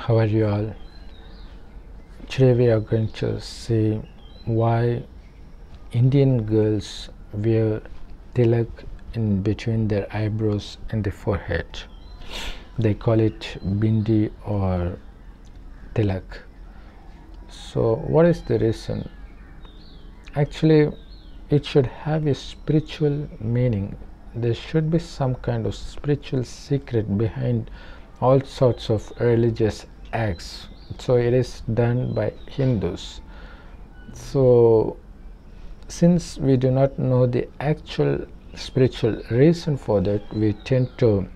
How are you all? Today we are going to see why Indian girls wear tilak in between their eyebrows and the forehead. They call it bindi or tilak. So what is the reason? Actually, it should have a spiritual meaning. There should be some kind of spiritual secret behind all sorts of religious acts. So it is done by Hindus. So since we do not know the actual spiritual reason for that, we tend to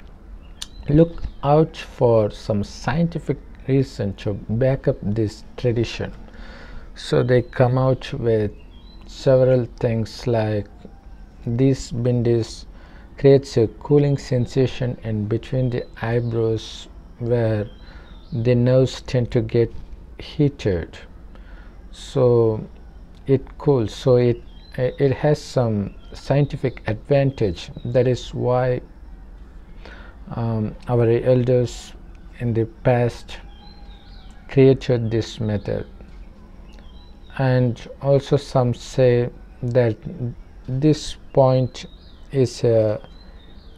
look out for some scientific reason to back up this tradition. So they come out with several things like these bindis creates a cooling sensation in between the eyebrows where the nerves tend to get heated, so it cools, so it has some scientific advantage. That is why our elders in the past created this method. And also some say that this point is a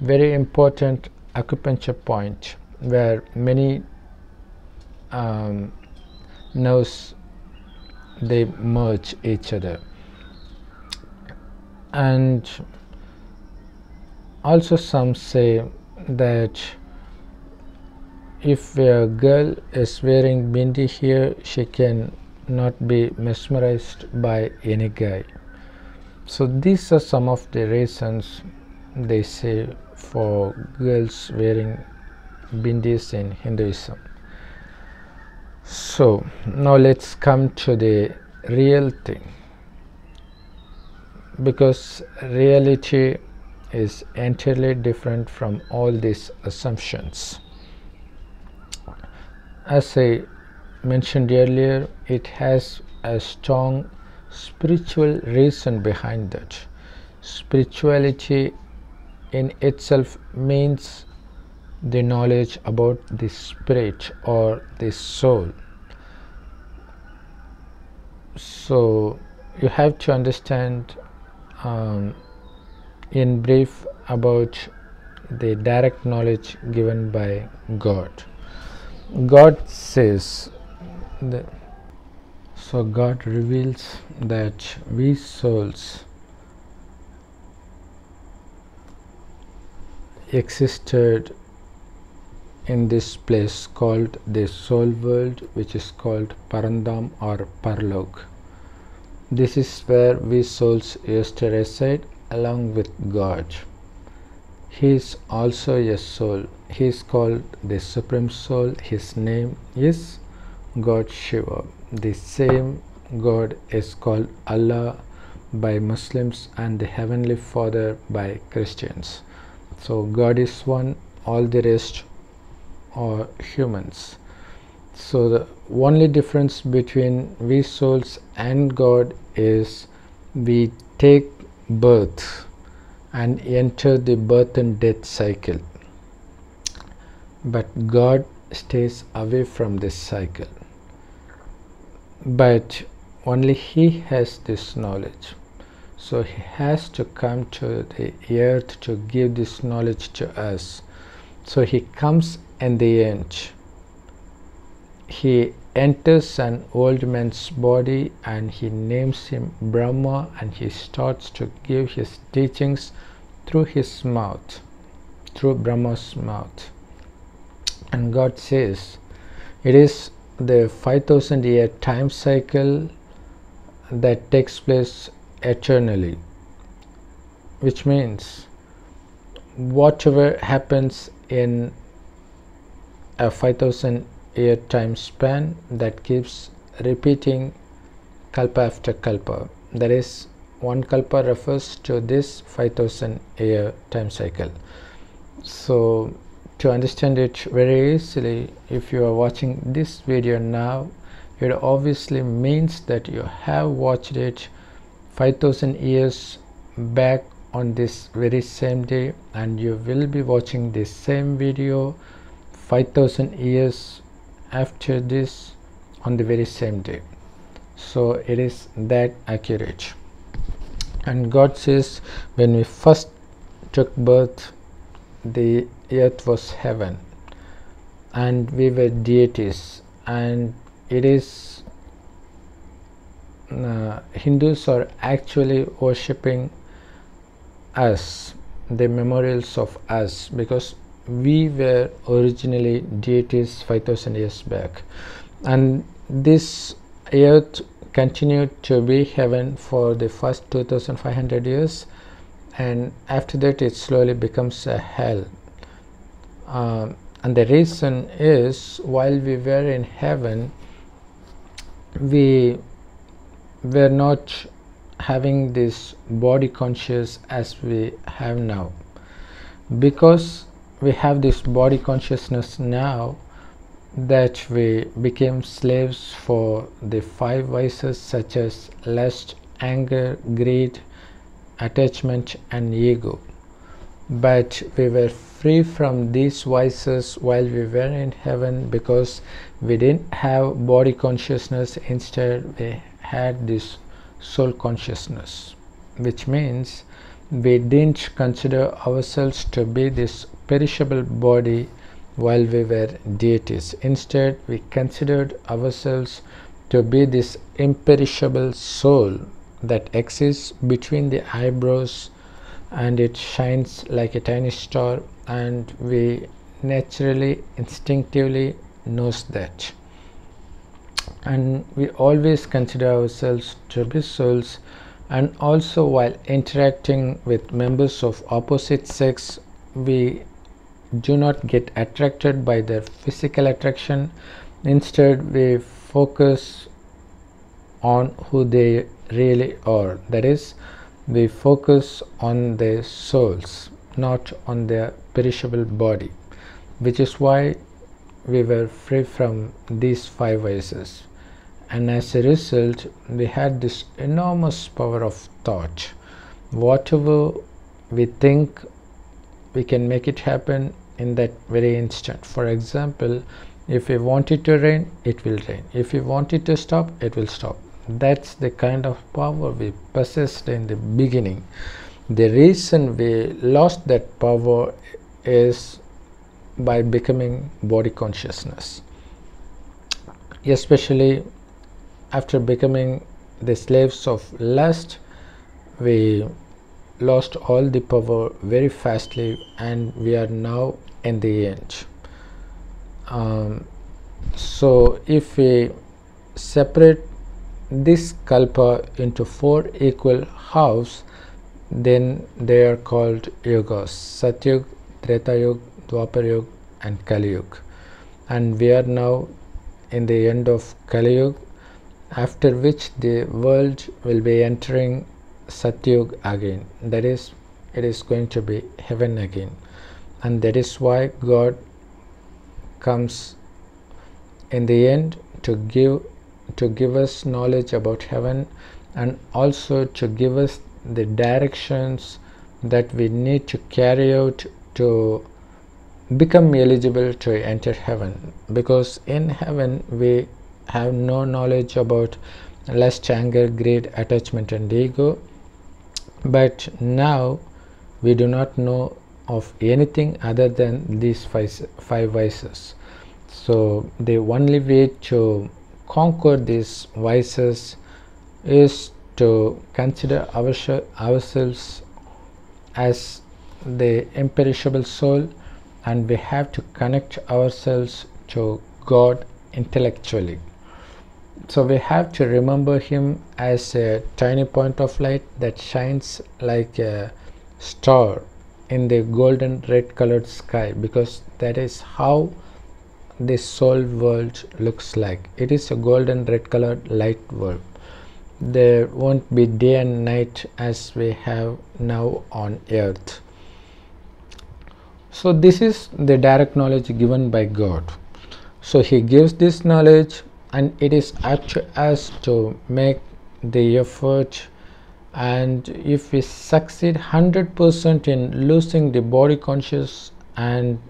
very important acupuncture point where many nerves they merge each other. And also some say that if a girl is wearing bindi here, she can not be mesmerized by any guy. So these are some of the reasons they say for girls wearing bindis in Hinduism. So now let's come to the real thing, because reality is entirely different from all these assumptions. As I mentioned earlier, it has a strong spiritual reason behind that. Spirituality in itself means the knowledge about the spirit or the soul. So you have to understand in brief about the direct knowledge given by God. God says that, so God reveals that we souls existed in this place called the soul world, which is called Parandam or Parlok. This is where we souls used to reside along with God. He is also a soul. He is called the Supreme Soul. His name is God Shiva. The same God is called Allah by Muslims and the Heavenly Father by Christians. So God is one, all the rest are humans. So the only difference between we souls and God is we take birth and enter the birth and death cycle, but God stays away from this cycle. But only He has this knowledge, so He has to come to the earth to give this knowledge to us. So He comes in the end. He enters an old man's body and he names him Brahma, and he starts to give his teachings through his mouth, through Brahma's mouth. And God says it is the 5,000 year time cycle that takes place eternally, which means whatever happens in a 5,000 year time span, that keeps repeating kalpa after kalpa. That is, one kalpa refers to this 5,000 year time cycle. So to understand it very easily, if you are watching this video now, it obviously means that you have watched it 5,000 years back on this very same day, and you will be watching this same video 5,000 years after this on the very same day. So it is that accurate. And God says, when we first took birth, the earth was heaven and we were deities, and it is Hindus are actually worshipping us, the memorials of us, because we were originally deities 5000 years back, and this earth continued to be heaven for the first 2500 years, and after that it slowly becomes a hell. And the reason is, while we were in heaven, we were not having this body conscious as we have now. Because we have this body consciousness now, that we became slaves for the 5 vices such as lust, anger, greed, attachment and ego. But we were free from these vices while we were in heaven, because we didn't have body consciousness. Instead we had this soul consciousness, which means we didn't consider ourselves to be this perishable body while we were deities. Instead we considered ourselves to be this imperishable soul that exists between the eyebrows, and it shines like a tiny star, and we naturally, instinctively knows that. And we always consider ourselves to be souls, and also while interacting with members of opposite sex, we do not get attracted by their physical attraction. Instead we focus on who they really are, that is, we focus on their souls, not on their perishable body, which is why we were free from these 5 vices. And as a result, we had this enormous power of thought. Whatever we think, we can make it happen in that very instant. For example, if we want it to rain, it will rain. If we want it to stop, it will stop. That's the kind of power we possessed in the beginning. The reason we lost that power is by becoming body consciousness, especially after becoming the slaves of lust. We lost all the power very fastly, and we are now in the end. So if we separate this kalpa into 4 equal halves, then they are called yugas: Satyug, Tretayug, Dwapar and Kali Yuga. And we are now in the end of Kali Yuga, after which the world will be entering Satyug again, that is, it is going to be heaven again. And that is why God comes in the end to give us knowledge about heaven, and also to give us the directions that we need to carry out to become eligible to enter heaven. Because in heaven we have no knowledge about lust, anger, greed, attachment and ego, but now we do not know of anything other than these 5 vices. So the only way to conquer these vices is to consider ourselves as the imperishable soul, and we have to connect ourselves to God intellectually. So we have to remember Him as a tiny point of light that shines like a star in the golden red colored sky, because that is how the soul world looks like. It is a golden red colored light world. There won't be day and night as we have now on earth. So this is the direct knowledge given by God. So He gives this knowledge, and it is up to us to make the effort. And if we succeed 100% in losing the body conscious and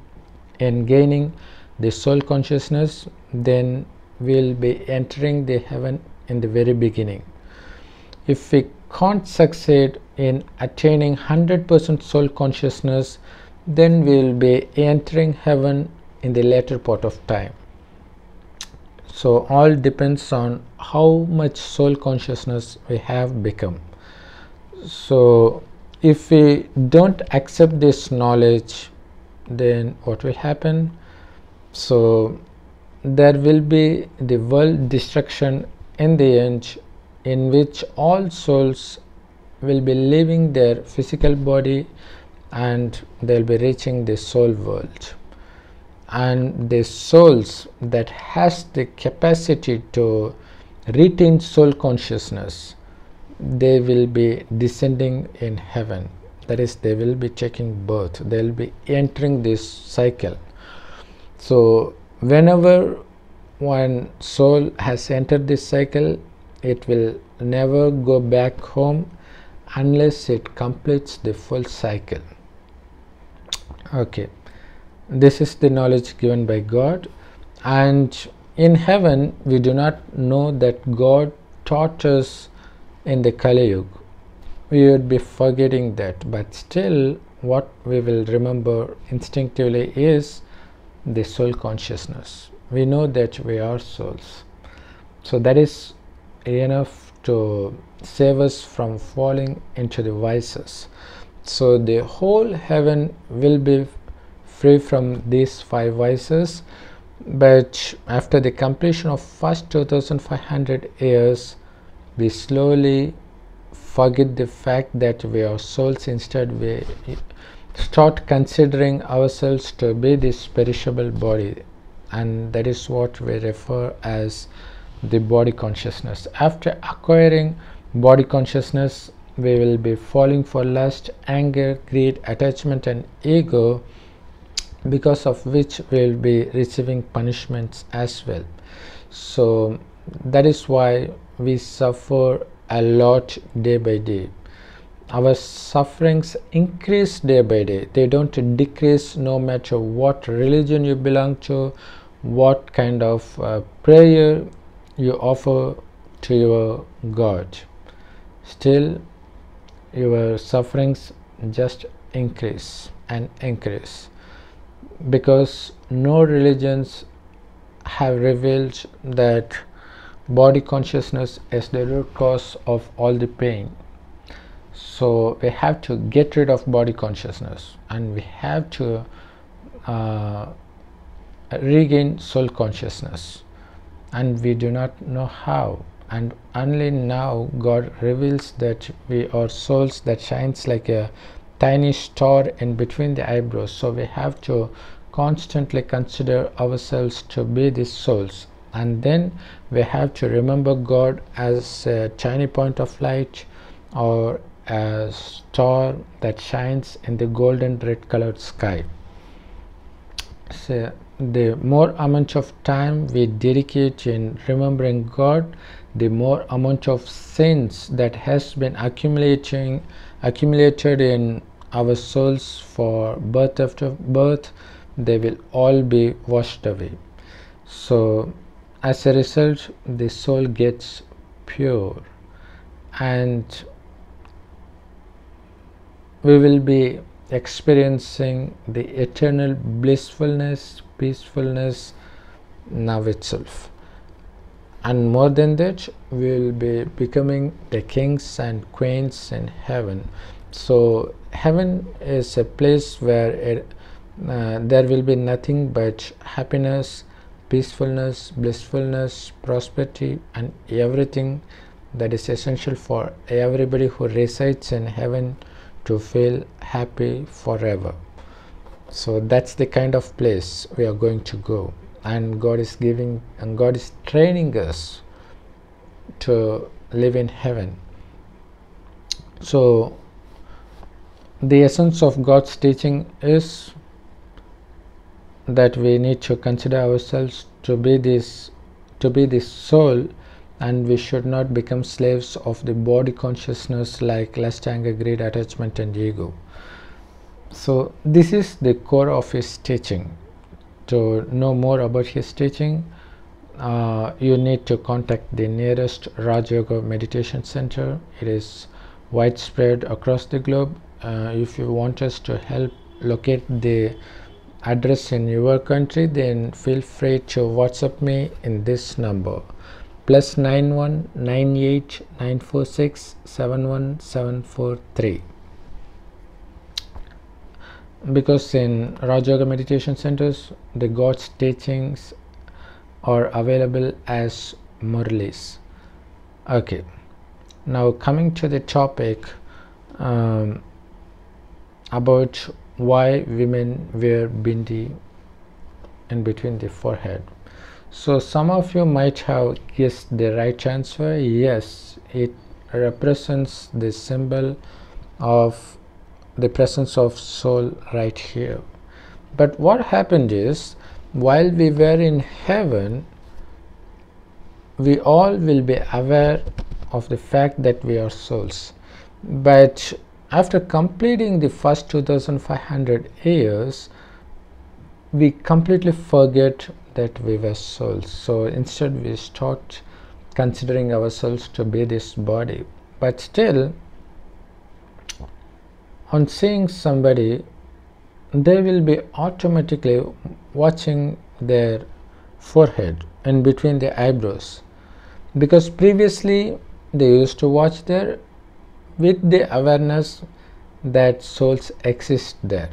in gaining the soul consciousness, then we'll be entering the heaven in the very beginning. If we can't succeed in attaining 100% soul consciousness, then we'll be entering heaven in the later part of time. So all depends on how much soul consciousness we have become. So if we don't accept this knowledge, then what will happen? So there will be the world destruction in the end, in which all souls will be leaving their physical body and they'll be reaching the soul world. And the souls that has the capacity to retain soul consciousness, they will be descending in heaven. That is, they will be taking birth, they will be entering this cycle. So whenever one soul has entered this cycle, it will never go back home unless it completes the full cycle. Okay, this is the knowledge given by God. And in heaven we do not know that God taught us in the Kali Yuga. We would be forgetting that, but still what we will remember instinctively is the soul consciousness. We know that we are souls, so that is enough to save us from falling into the vices. So the whole heaven will be free from these 5 vices, but after the completion of first 2500 years, we slowly forget the fact that we are souls. Instead we start considering ourselves to be this perishable body, and that is what we refer as the body consciousness. After acquiring body consciousness, we will be falling for lust, anger, greed, attachment and ego, because of which we will be receiving punishments as well. So that is why we suffer a lot day by day. Our sufferings increase day by day, they don't decrease, no matter what religion you belong to, what kind of prayer you offer to your God. Still your sufferings just increase and increase, because no religions have revealed that body consciousness is the root cause of all the pain. So we have to get rid of body consciousness, and we have to regain soul consciousness, and we do not know how. And only now God reveals that we are souls that shines like a tiny star in between the eyebrows. So we have to constantly consider ourselves to be these souls, and then we have to remember God as a tiny point of light or a star that shines in the golden red colored sky. So the more amount of time we dedicate in remembering God, the more amount of sins that has been accumulated in our souls for birth after birth, they will all be washed away. So as a result, the soul gets pure, and we will be experiencing the eternal blissfulness, peacefulness now itself. And more than that, we will be becoming the kings and queens in heaven. So heaven is a place where there will be nothing but happiness, peacefulness, blissfulness, prosperity and everything that is essential for everybody who resides in heaven to feel happy forever. So that's the kind of place we are going to go, and God is training us to live in heaven. So the essence of God's teaching is that we need to consider ourselves to be this soul, and we should not become slaves of the body consciousness like lust, anger, greed, attachment and ego. So this is the core of his teaching. To know more about his teaching, you need to contact the nearest Raj Yoga meditation center. It is widespread across the globe. If you want us to help locate the address in your country, then feel free to WhatsApp me in this number +91 98 946 71743. Because in Raj Yoga meditation centers, the God's teachings are available as Murlis. Okay, now coming to the topic about why women wear bindi in between the forehead. So some of you might have guessed the right answer. Yes, it represents the symbol of the presence of soul right here. But what happened is, while we were in heaven, we all will be aware of the fact that we are souls. But after completing the first 2500 years, we completely forget that we were souls. So instead we start considering ourselves to be this body. But still, on seeing somebody, they will be automatically watching their forehead and between the eyebrows, because previously they used to watch there with the awareness that souls exist there.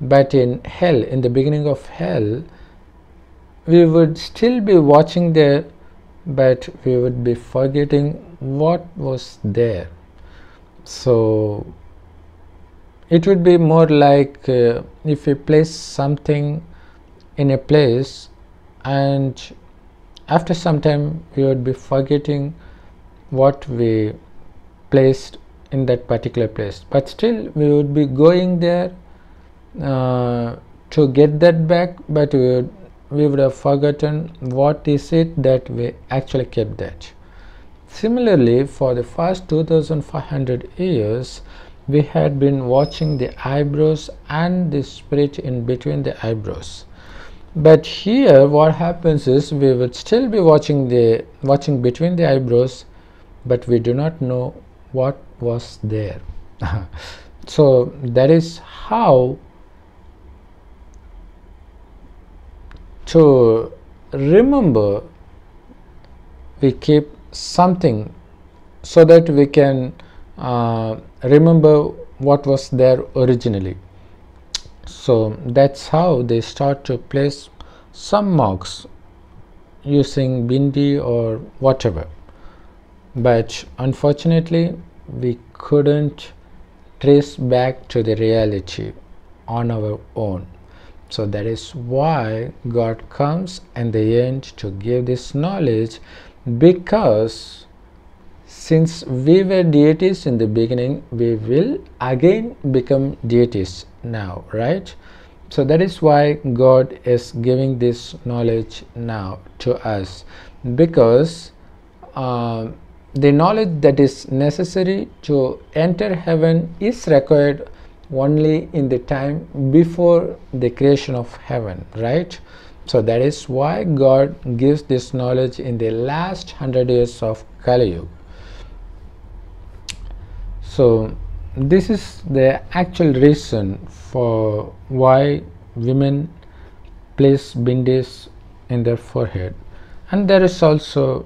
But in hell, in the beginning of hell, we would still be watching there, but we would be forgetting what was there. So it would be more like if we place something in a place, and after some time we would be forgetting what we placed in that particular place, but still we would be going there to get that back, but we would have forgotten what is it that we actually kept that. Similarly, for the first 2500 years, we had been watching the eyebrows and the spirit in between the eyebrows. But here what happens is, we would still be watching between the eyebrows, but we do not know what was there. So that is how to remember we keep something, so that we can remember what was there originally. So that's how they start to place some marks using bindi or whatever. But unfortunately, we couldn't trace back to the reality on our own. So that is why God comes in the end to give this knowledge, because since we were deities in the beginning, we will again become deities now, right? So that is why God is giving this knowledge now to us, because the knowledge that is necessary to enter heaven is required only in the time before the creation of heaven, right? So that is why God gives this knowledge in the last 100 years of Kali Yuga. So this is the actual reason for why women place bindis in their forehead. And there is also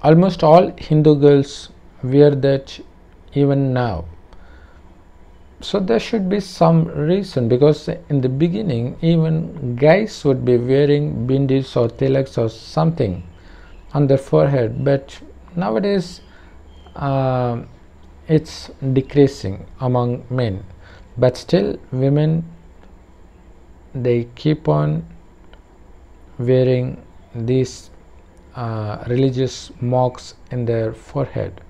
almost all Hindu girls wear that even now. So there should be some reason, because in the beginning even guys would be wearing bindis or tilaks or something on their forehead, but nowadays it's decreasing among men. But still women, they keep on wearing these religious marks in their forehead.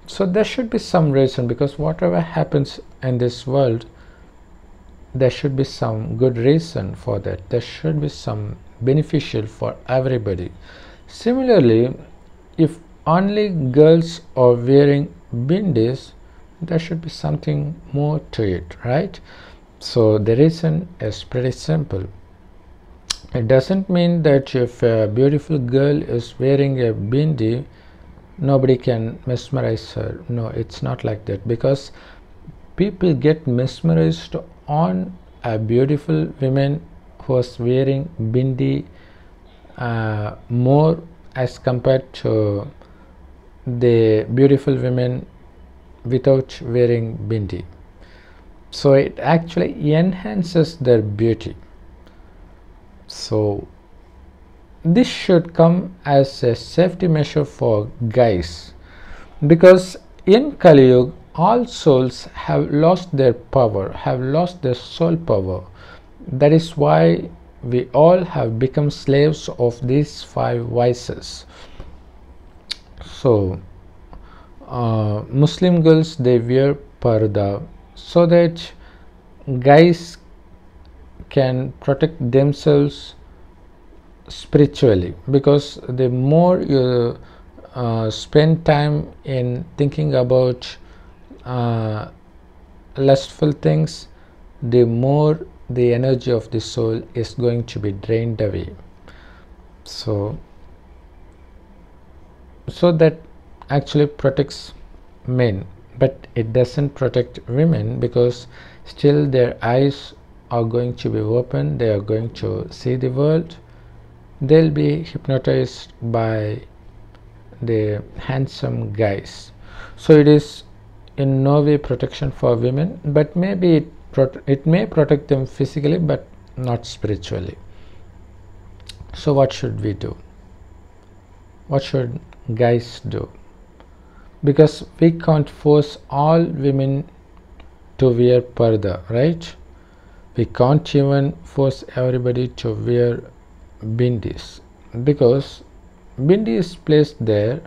So there should be some reason, because whatever happens in this world, there should be some good reason for that. There should be some beneficial for everybody. Similarly, if only girls are wearing bindis, there should be something more to it, right? So the reason is pretty simple. It doesn't mean that if a beautiful girl is wearing a bindi, nobody can mesmerize her. No, it's not like that, because people get mesmerized on a beautiful woman who was wearing bindi more as compared to the beautiful women without wearing bindi. So it actually enhances their beauty. So this should come as a safety measure for guys, because in Kali Yuga all souls have lost their power, have lost their soul power. That is why we all have become slaves of these 5 vices. So Muslim girls, they wear parda so that guys can protect themselves spiritually, because the more you spend time in thinking about lustful things, the more the energy of the soul is going to be drained away. So that actually protects men, but it doesn't protect women, because still their eyes are going to be open, they are going to see the world, they'll be hypnotized by the handsome guys. So it is in no way protection for women, but maybe it may protect them physically but not spiritually. So what should we do? What should guys do? Because we can't force all women to wear parda, right? We can't even force everybody to wear bindis, because bindi is placed there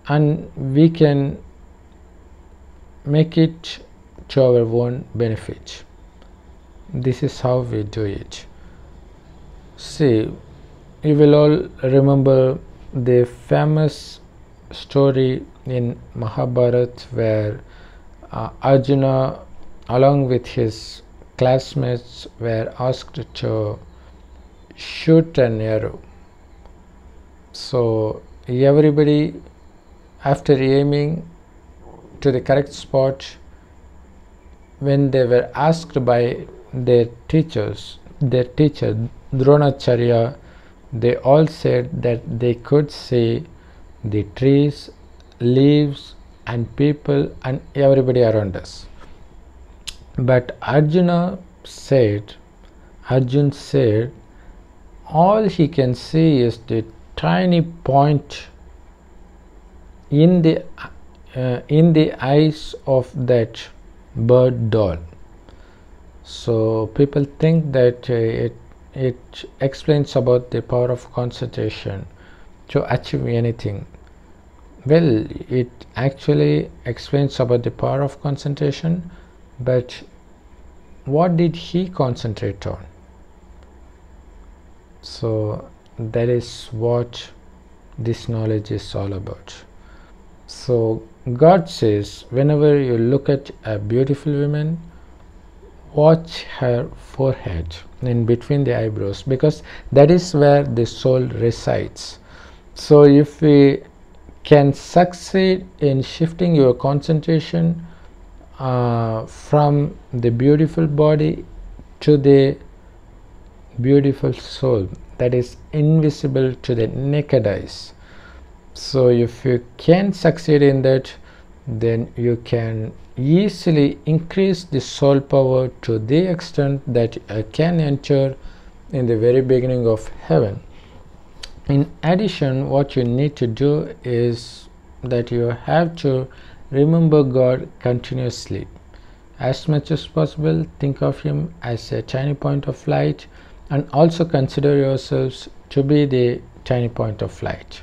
and we can make it to our own benefit. This is how we do it. See, you will all remember the famous story in Mahabharata where Arjuna along with his classmates were asked to shoot an arrow. So everybody, after aiming to the correct spot, when they were asked by their teacher Dronacharya, they all said that they could see the trees, leaves and people and everybody around us. But Arjun said all he can see is the tiny point in the eyes of that bird doll. So people think that it explains about the power of concentration to achieve anything. Well, it actually explains about the power of concentration, but what did he concentrate on? So that is what this knowledge is all about. So God says, whenever you look at a beautiful woman, watch her forehead in between the eyebrows, because that is where the soul resides. So if we can succeed in shifting your concentration from the beautiful body to the beautiful soul that is invisible to the naked eyes, so if you can succeed in that, then you can easily increase the soul power to the extent that you can enter in the very beginning of heaven. In addition, what you need to do is that you have to remember God continuously. As much as possible, think of Him as a tiny point of light, and also consider yourselves to be the tiny point of light.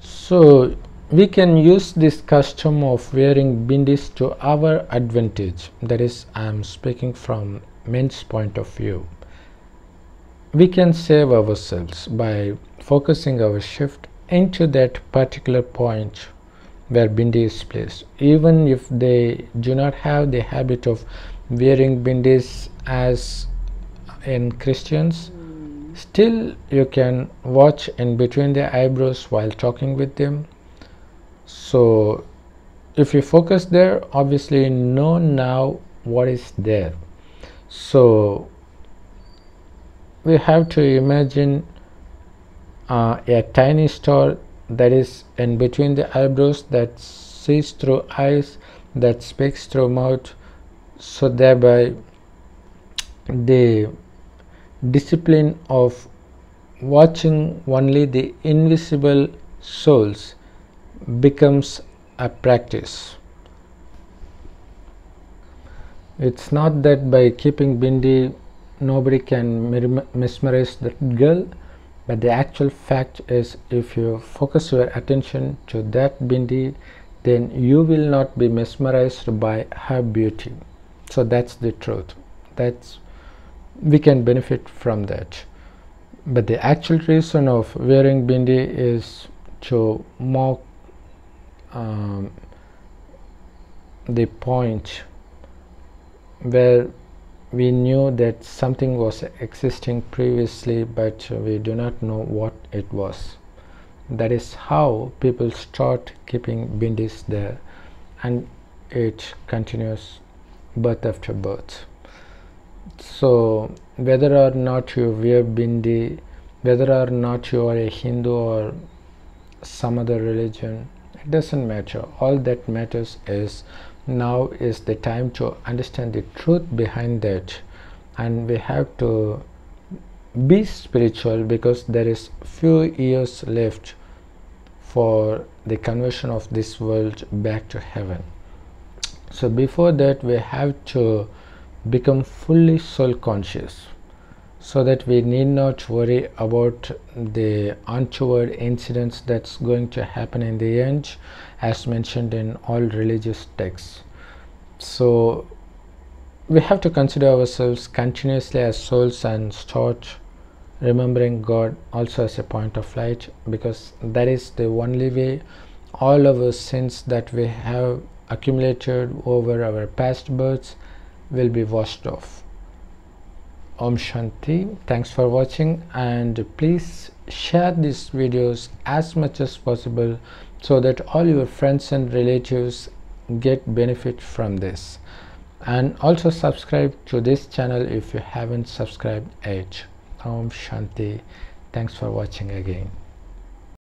So we can use this custom of wearing bindis to our advantage. That is, I am speaking from men's point of view. We can save ourselves by focusing our shift into that particular point where bindi is placed. Even if they do not have the habit of wearing bindis as in Christians, still you can watch in between the eyebrows while talking with them. So if you focus there, obviously you know now what is there. So we have to imagine a tiny star that is in between the eyebrows, that sees through eyes, that speaks through mouth. So thereby the discipline of watching only the invisible souls becomes a practice. It's not that by keeping bindi nobody can mesmerize that girl, but the actual fact is, if you focus your attention to that bindi, then you will not be mesmerized by her beauty. So that's the truth. We can benefit from that. But the actual reason of wearing bindi is to mock the point where we knew that something was existing previously, but we do not know what it was. That is how people start keeping bindis there, and it continues birth after birth. So whether or not you wear bindi, whether or not you are a Hindu or some other religion, it doesn't matter. All that matters is, now is the time to understand the truth behind that, and we have to be spiritual, because there is few years left for the conversion of this world back to heaven. So before that, we have to become fully soul conscious, so that we need not worry about the untoward incidents that's going to happen in the end, as mentioned in all religious texts. So we have to consider ourselves continuously as souls and start remembering God also as a point of light, because that is the only way all our sins that we have accumulated over our past births will be washed off. Om Shanti. Thanks for watching, and please share these videos as much as possible so that all your friends and relatives get benefit from this. And also subscribe to this channel if you haven't subscribed yet. Om Shanti. Thanks for watching again.